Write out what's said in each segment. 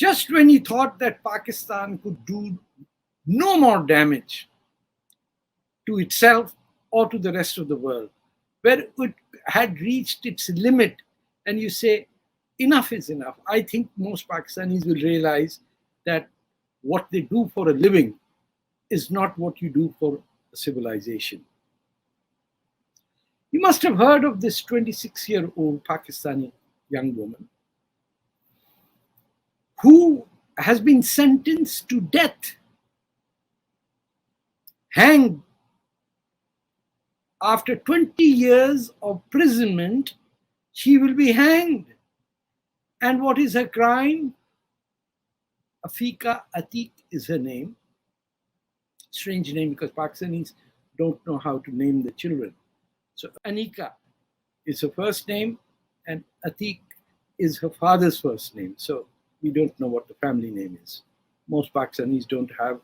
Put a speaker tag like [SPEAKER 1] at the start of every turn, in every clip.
[SPEAKER 1] Just when he thought that Pakistan could do no more damage to itself or to the rest of the world, where it had reached its limit, and you say, enough is enough. I think most Pakistanis will realize that what they do for a living is not what you do for a civilization. You must have heard of this 26-year-old Pakistani young woman who has been sentenced to death, hanged. After 20 years of imprisonment, she will be hanged. And what is her crime? Ateeq is her name. Strange name, because Pakistanis don't know how to name the children. So Aneeqa is her first name, and Ateeq is her father's first name. So we don't know what the family name is. Most Pakistanis don't have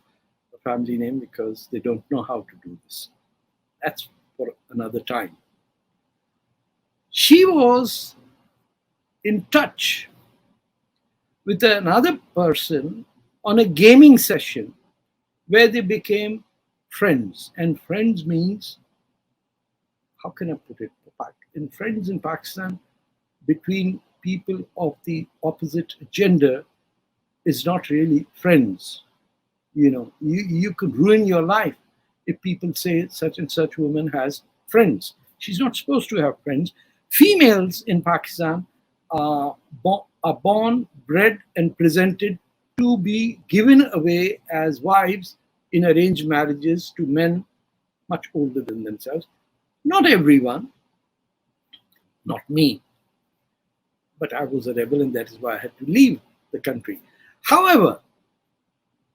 [SPEAKER 1] a family name because they don't know how to do this. That's for another time. She was in touch with another person on a gaming session where they became friends. And friends means, how can I put it? In friends in Pakistan, between people of the opposite gender, is not really friends. You know, you could ruin your life if people say such and such woman has friends. She's not supposed to have friends. Females in Pakistan are born, bred, and presented to be given away as wives in arranged marriages to men much older than themselves. Not everyone, not me, but I was a rebel, and that is why I had to leave the country. However,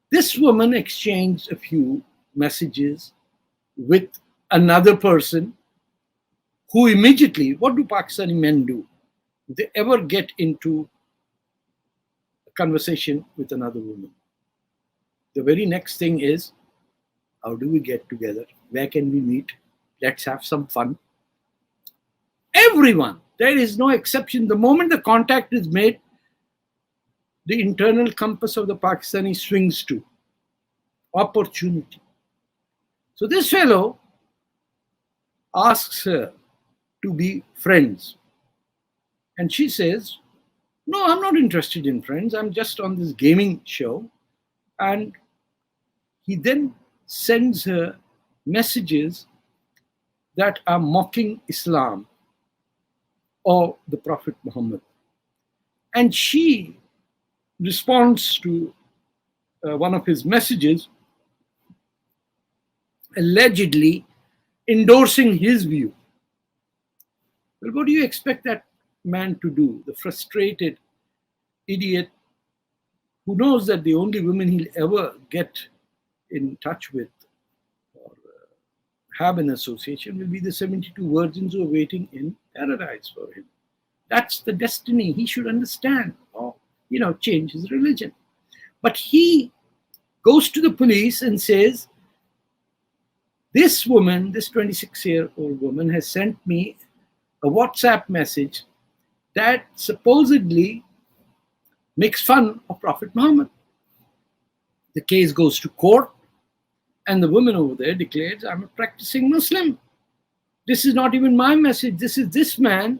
[SPEAKER 1] this woman exchanged a few messages with another person who immediately, what do Pakistani men do? If they ever get into a conversation with another woman, the very next thing is, how do we get together? Where can we meet? Let's have some fun. Everyone, there is no exception. The moment the contact is made, the internal compass of the Pakistani swings to opportunity. So this fellow asks her to be friends. And she says, no, I'm not interested in friends. I'm just on this gaming show. And he then sends her messages that are mocking Islam or the Prophet Muhammad. And she responds to one of his messages, allegedly endorsing his view. Well, what do you expect that man to do? The frustrated idiot who knows that the only women he'll ever get in touch with or have an association will be the 72 virgins who are waiting in paradise for him. That's the destiny. He should understand, or, change his religion. But he goes to the police and says, this woman, this 26-year-old woman, has sent me a WhatsApp message that supposedly makes fun of Prophet Muhammad. The case goes to court, and the woman over there declares, I'm a practicing Muslim. This is not even my message. This is this man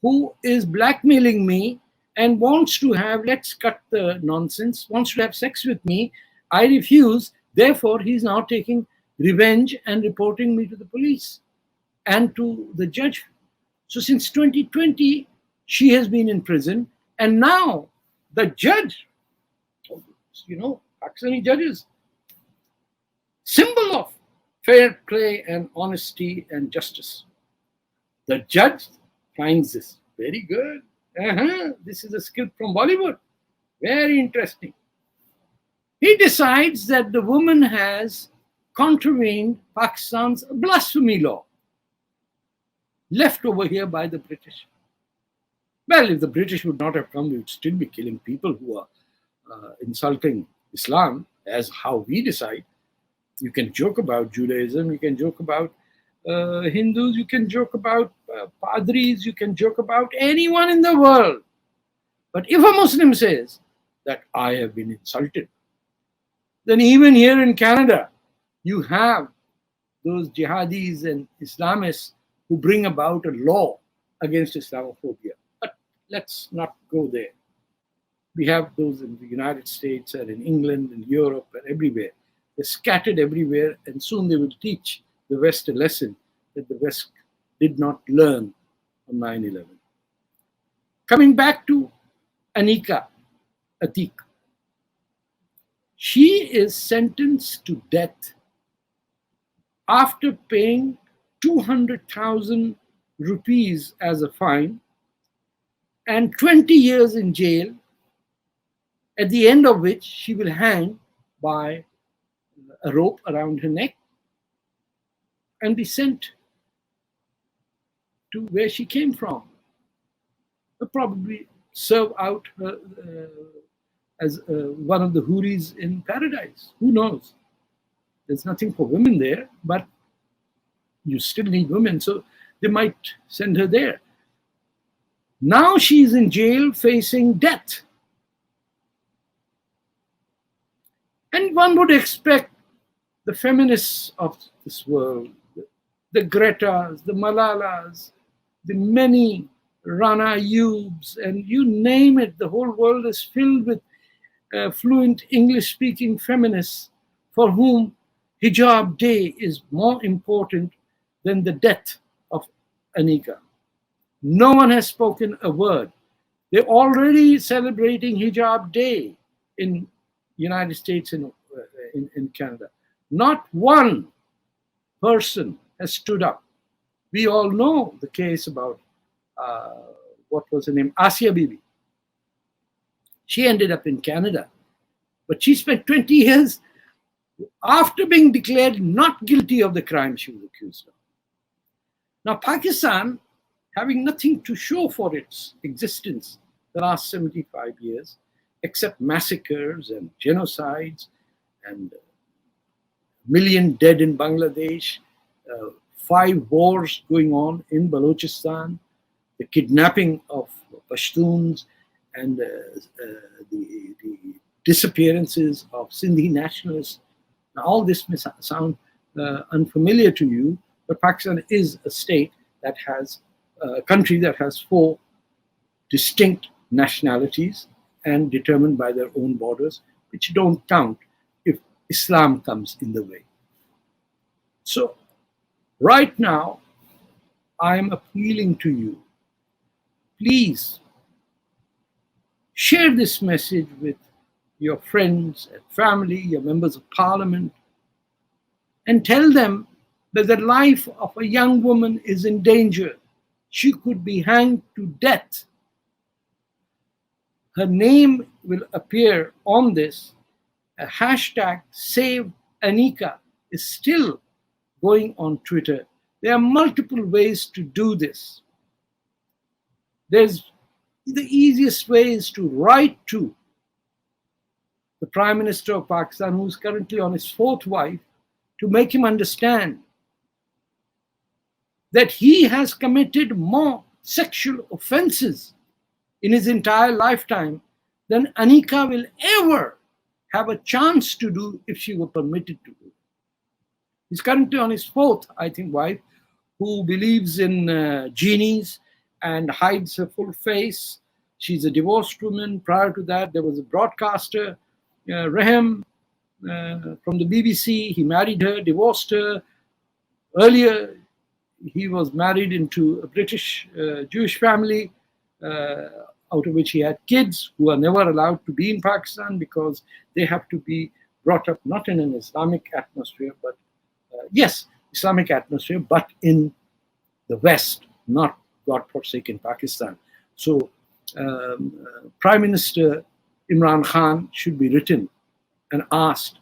[SPEAKER 1] who is blackmailing me and wants to have, let's cut the nonsense, wants to have sex with me. I refuse. Therefore, he's now taking revenge and reporting me to the police and to the judge. So since 2020, she has been in prison. And now the judge, Pakistani judges, symbol of fair play and honesty and justice. The judge finds this very good. This is a script from Bollywood. Very interesting. He decides that the woman has contravened Pakistan's blasphemy law, left over here by the British. Well, if the British would not have come, we would still be killing people who are insulting Islam, as how we decide. You can joke about Judaism, you can joke about Hindus, you can joke about Padris, you can joke about anyone in the world. But if a Muslim says that I have been insulted. Then even here in Canada, you have those jihadis and Islamists who bring about a law against Islamophobia. But let's not go there. We have those in the United States and in England and Europe and everywhere. They're scattered everywhere, and soon they will teach the West a lesson that the West did not learn on 9/11. Coming back to Aneeqa, Ateeq, she is sentenced to death after paying 200,000 rupees as a fine and 20 years in jail, at the end of which she will hang by a rope around her neck and be sent to where she came from. They'll probably serve out her, as one of the Huris in paradise. Who knows? There's nothing for women there, but you still need women, so they might send her there. Now she's in jail facing death. And one would expect the feminists of this world, the Gretas, the Malalas, the many Rana Ayubs, and you name it, the whole world is filled with fluent English-speaking feminists for whom Hijab Day is more important than the death of Aneeqa. No one has spoken a word. They're already celebrating Hijab Day in United States and in Canada. Not one person has stood up. We all know the case about, what was her name, Asia Bibi. She ended up in Canada, but she spent 20 years after being declared not guilty of the crime she was accused of. Now, Pakistan, having nothing to show for its existence the last 75 years, except massacres and genocides and a million dead in Bangladesh, 5 wars going on in Balochistan, the kidnapping of Pashtuns, and the disappearances of Sindhi nationalists. Now, all this may sound unfamiliar to you, but Pakistan is a state that has a country that has 4 distinct nationalities and determined by their own borders, which don't count if Islam comes in the way. So, right now, I am appealing to you. Please share this message with your friends and family, your members of parliament, and tell them that the life of a young woman is in danger. She could be hanged to death. Her name will appear on this. A hashtag Save Aneeqa is still going on Twitter. There are multiple ways to do this. The easiest way is to write to the Prime Minister of Pakistan, who is currently on his 4th wife, to make him understand that he has committed more sexual offenses in his entire lifetime than Aneeqa will ever have a chance to do if she were permitted to do. He's currently on his 4th, I think, wife, who believes in genies and hides her full face. She's a divorced woman. Prior to that, there was a broadcaster, Rahim, from the BBC. He married her, divorced her. Earlier, he was married into a British Jewish family, out of which he had kids who are never allowed to be in Pakistan because they have to be brought up not in an Islamic atmosphere, but yes, Islamic atmosphere, but in the West, not God-forsaken Pakistan. So Prime Minister Imran Khan should be written and asked,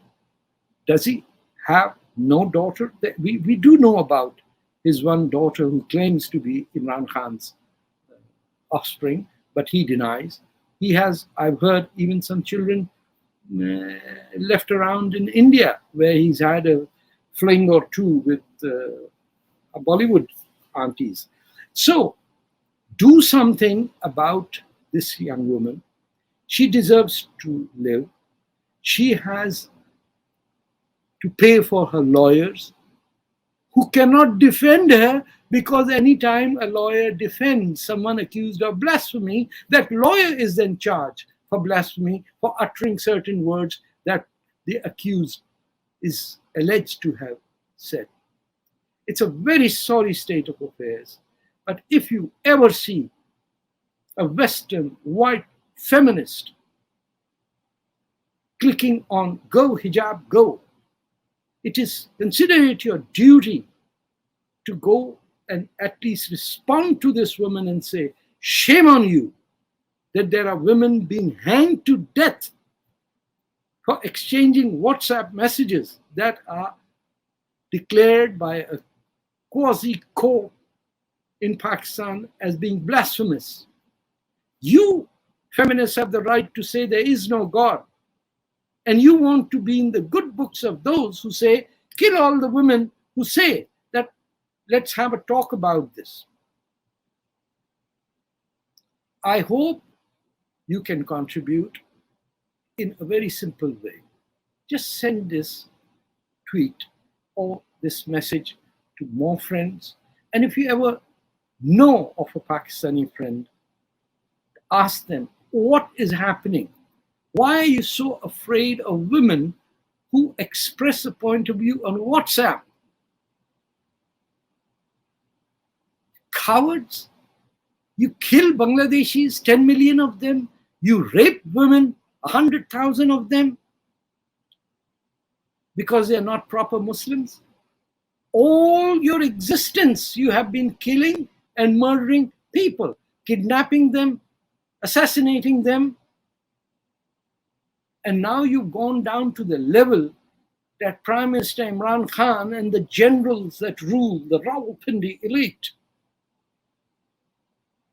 [SPEAKER 1] does he have no daughter? We do know about his one daughter who claims to be Imran Khan's offspring, but he denies. He has, I've heard, even some children left around in India, where he's had a fling or two with Bollywood aunties. So do something about this young woman. She deserves to live. She has to pay for her lawyers who cannot defend her, because anytime a lawyer defends someone accused of blasphemy, that lawyer is then charged for blasphemy, for uttering certain words that the accused is alleged to have said. It's a very sorry state of affairs. But if you ever see a Western white feminist clicking on go hijab, go, consider it your duty to go and at least respond to this woman and say, shame on you that there are women being hanged to death for exchanging WhatsApp messages that are declared by a quasi-court in Pakistan as being blasphemous. You feminists have the right to say there is no God. And you want to be in the good books of those who say, kill all the women who say that, let's have a talk about this. I hope you can contribute in a very simple way. Just send this tweet or this message to more friends. And if you ever know of a Pakistani friend, ask them, what is happening? Why are you so afraid of women who express a point of view on WhatsApp? Cowards. You kill Bangladeshis, 10 million of them. You rape women, 100,000 of them, because they are not proper Muslims. All your existence, you have been killing and murdering people, kidnapping them, assassinating them. And now you've gone down to the level that Prime Minister Imran Khan and the generals that rule the Rawalpindi elite,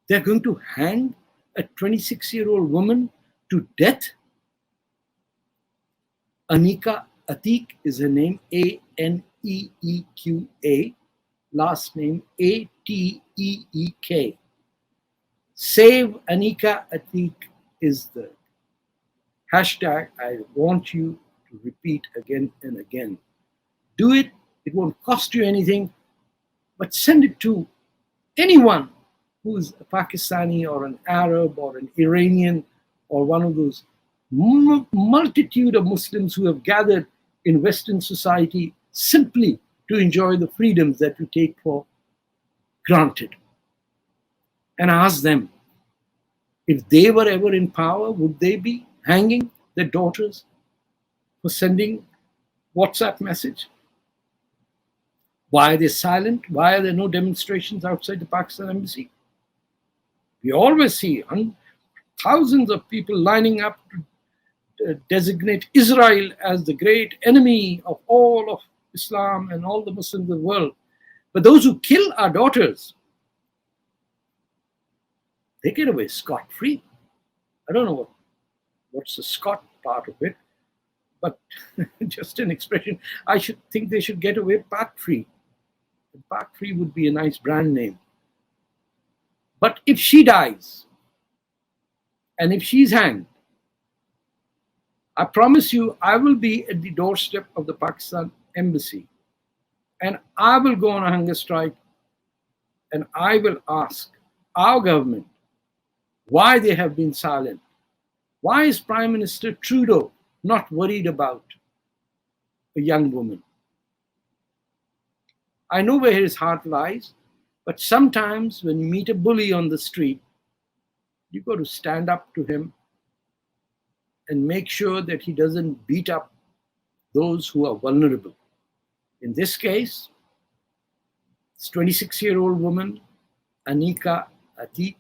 [SPEAKER 1] they're going to hang a 26-year-old woman to death. Aneeqa, Ateeq is her name, Aneeqa, last name Ateek. Save Aneeqa, Ateeq is the hashtag I want you to repeat again and again. Do it. It won't cost you anything, but send it to anyone who's a Pakistani or an Arab or an Iranian or one of those multitude of Muslims who have gathered in Western society simply to enjoy the freedoms that we take for granted. And ask them, if they were ever in power, would they be hanging their daughters for sending WhatsApp message? Why are they silent? Why are there no demonstrations outside the Pakistan embassy? We always see thousands of people lining up to designate Israel as the great enemy of all of Islam and all the Muslims of the world. But those who kill our daughters, they get away scot-free. I don't know what's the Scot part of it, but just an expression. I should think they should get away pack-free. Pack-free would be a nice brand name. But if she dies, and if she's hanged, I promise you, I will be at the doorstep of the Pakistan embassy, and I will go on a hunger strike, and I will ask our government why they have been silent. Why is Prime Minister Trudeau not worried about a young woman? I know where his heart lies, but sometimes when you meet a bully on the street, you got to stand up to him and make sure that he doesn't beat up those who are vulnerable. In this case, this 26-year-old woman, Aneeqa Ateeq,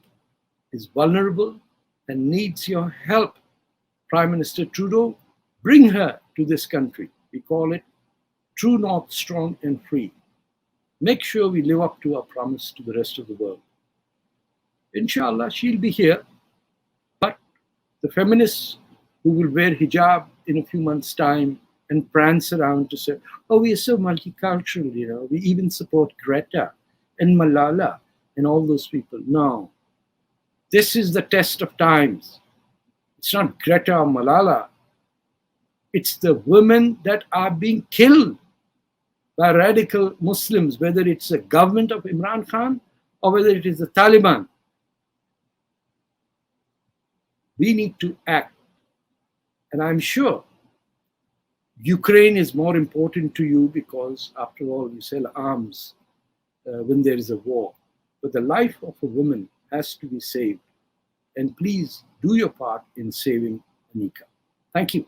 [SPEAKER 1] is vulnerable and needs your help. Prime Minister Trudeau, bring her to this country. We call it True North, Strong and Free. Make sure we live up to our promise to the rest of the world. Inshallah, she'll be here. But the feminists who will wear hijab in a few months' time and prance around to say, oh, we are so multicultural, we even support Greta and Malala and all those people. No. This is the test of times. It's not Greta or Malala. It's the women that are being killed by radical Muslims, whether it's the government of Imran Khan or whether it is the Taliban. We need to act. And I'm sure Ukraine is more important to you because, after all, you sell arms when there is a war. But the life of a woman has to be saved. And please do your part in saving Aneeqa. Thank you.